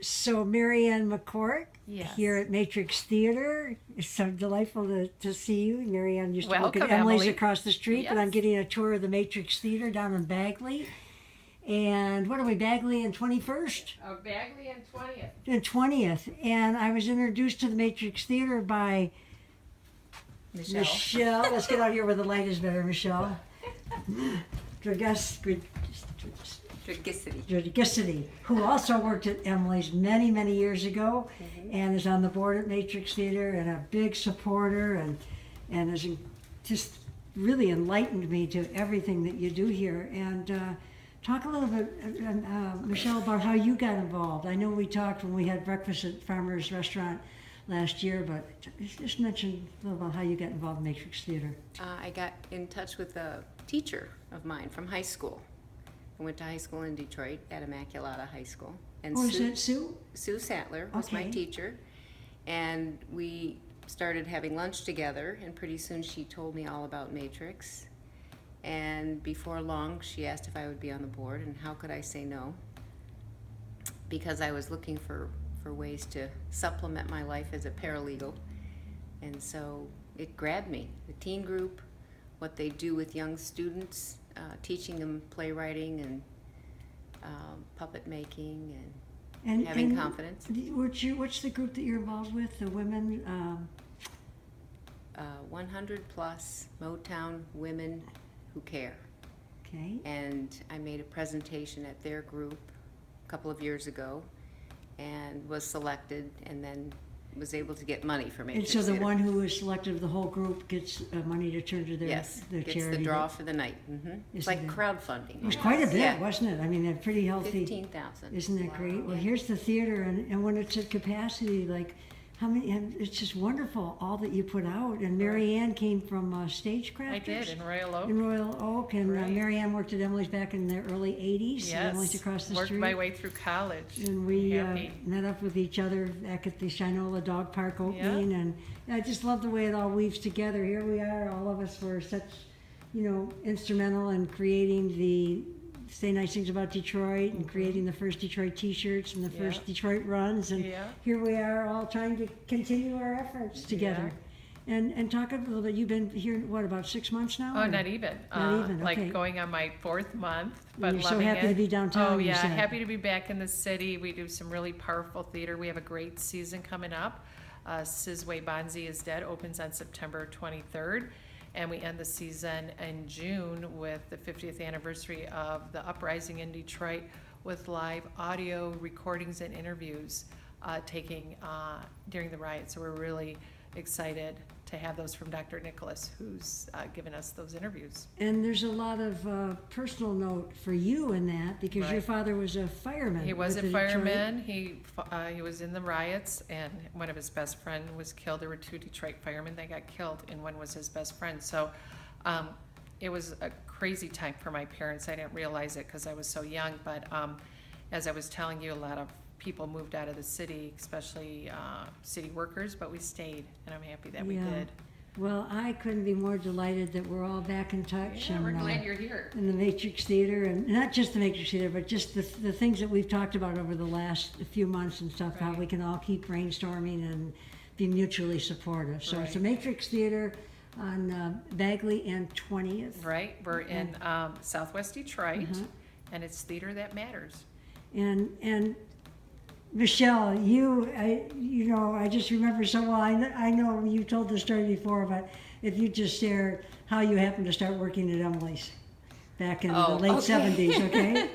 So Mary Ann McCourt Yes. here at Matrix Theater. It's so delightful to see you. Mary Ann used to work Welcome, at Emily's Emily. across the street, but I'm Yes. getting a tour of the Matrix Theater down in Bagley. And what are we, Bagley and 21st? Bagley and 20th. And 20th. And I was introduced to the Matrix Theater by Michele. Let's get out here where the light is better, Michele. Dragisity, who also worked at Emily's many, many years ago, and is on the board at Matrix Theater and a big supporter, and has just really enlightened me to everything that you do here. And talk a little bit, Michele, about how you got involved. I know we talked when we had breakfast at Farmer's Restaurant last year, but just mention a little about how you got involved in Matrix Theater. I got in touch with a teacher of mine from high school. I went to high school in Detroit at Immaculata High School. And Oh, is that Sue? Sue Sattler was my Okay. teacher. And we started having lunch together, and pretty soon she told me all about Matrix. And before long, she asked if I would be on the board, and how could I say no? Because I was looking for ways to supplement my life as a paralegal. And so it grabbed me. The teen group, what they do with young students, teaching them playwriting and puppet making and having confidence. What's the group that you're involved with? The women? 100 plus Motown women who care. Okay. And I made a presentation at their group a couple of years ago and was selected, and then was able to get money for And Matrix so the Theater. one who is selected of the whole group gets money to turn to their Yes, their gets charity. the draw for the night. It's Isn't like it- crowdfunding. It was quite a bit, Yeah. wasn't it? I mean, a pretty healthy. 15,000. Isn't that great? Well, Yeah. here's the theater, and when it's at capacity, like how many? And it's just wonderful all that you put out. And Mary Ann came from Stagecrafters. I did in Royal Oak. In Royal Oak, and Right. Mary Ann worked at Emily's back in the early '80s. Yes. Emily's across the Worked street. my way through college. And we Happy. met up with each other back at the Shinola Dog Park opening, and I just love the way it all weaves together. Here we are, all of us were such, instrumental in creating the Say Nice Things About Detroit and creating the first Detroit T-shirts and the first Detroit runs, and Yeah. here we are all trying to continue our efforts together. And talk a little bit. You've been here, what, about 6 months now? Oh, or- not even. Not even, okay. Like going on my 4th month, but You're so loving happy it. to be downtown, Oh you yeah, said. happy to be back in the city. We do some really powerful theater. We have a great season coming up. Sizwe Bansi is Dead opens on September 23rd, and we end the season in June with the 50th anniversary of the uprising in Detroit, with live audio recordings and interviews taking during the riot. So we're really excited to have those from Dr. Nicholas, who's given us those interviews. And there's a lot of personal note for you in that, because your Right. father was a fireman. He was with a the Detroit- fireman. He was in the riots, and one of his best friend was killed. There were 2 Detroit firemen that got killed, and one was his best friend. So it was a crazy time for my parents. I didn't realize it because I was so young, but as I was telling you, a lot of people moved out of the city, especially city workers, but we stayed, and I'm happy that we Yeah. did. Well, I couldn't be more delighted that we're all back in touch. Yeah, we're and, glad you're here. in the Matrix Theater, and not just the Matrix Theater, but just the things that we've talked about over the last few months and stuff, how Right. we can all keep brainstorming and be mutually supportive. So it's the Right. Matrix Theater on Bagley and 20th. Right, we're in Southwest Detroit, Uh-huh. and it's theater that matters. And Michele, I just remember so well. I know you told the story before, but if you just share how you happened to start working at Emily's back in the late okay. 70s, okay?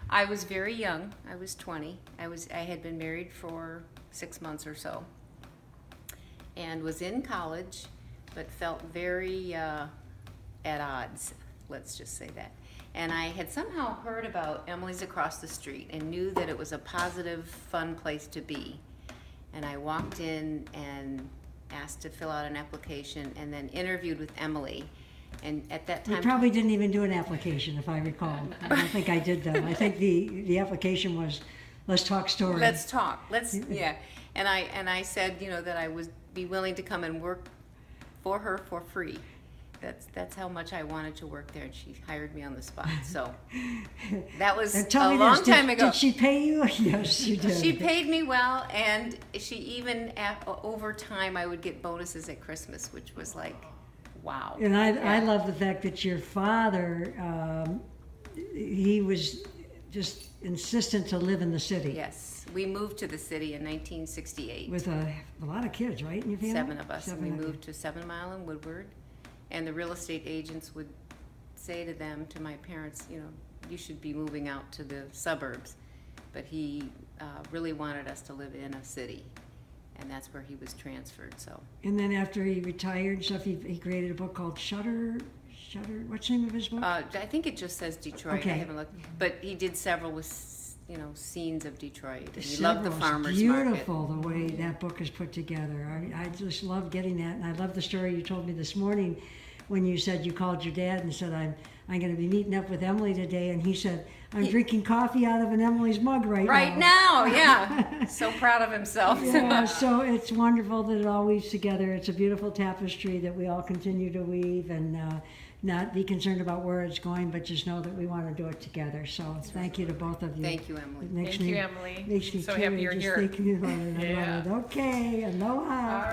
I was very young. I was 20. I had been married for 6 months or so, and was in college, but felt very at odds. Let's just say that. And I had somehow heard about Emily's across the street and knew that it was a positive, fun place to be. And I walked in and asked to fill out an application, and then interviewed with Emily. And at that We time, probably didn't even do an application, if I recall. I don't think I did, though. I think the application was, let's talk story. let's talk. Yeah. And I said, that I would be willing to come and work for her for free. that's how much I wanted to work there, and she hired me on the spot. So that was And a tell me long this, time ago. Did she pay you? Yes, she did. She paid me well, and she even over time I would get bonuses at Christmas, which was like, wow. And I Yeah. love the fact that your father, he was just insistent to live in the city. Yes, we moved to the city in 1968. With a lot of kids, right, in your family? 7 of us, and we Seven of you. moved to 7 Mile in Woodward, and the real estate agents would say to them, to my parents, you know, you should be moving out to the suburbs. But he really wanted us to live in a city, and that's where he was transferred, so. And then after he retired and stuff, he created a book called Shutter, what's the name of his book? I think it just says Detroit, Okay. I haven't looked, but he did several with, you know, scenes of Detroit, and he loved the Several. farmer's It's market. beautiful the way that book is put together. I just love getting that, and I love the story you told me this morning when you said you called your dad and said, I'm going to be meeting up with Emily today, and he said, I'm drinking coffee out of an Emily's mug right now, yeah. So proud of himself. Yeah, so it's wonderful that it all weaves together. It's a beautiful tapestry that we all continue to weave, and not be concerned about where it's going, but just know that we want to do it together. So thank you to both of you. Thank you, Emily. It makes Thank you, Emily. Makes me So teary happy you're just here. thinking about it. I Yeah. love it. Okay, aloha.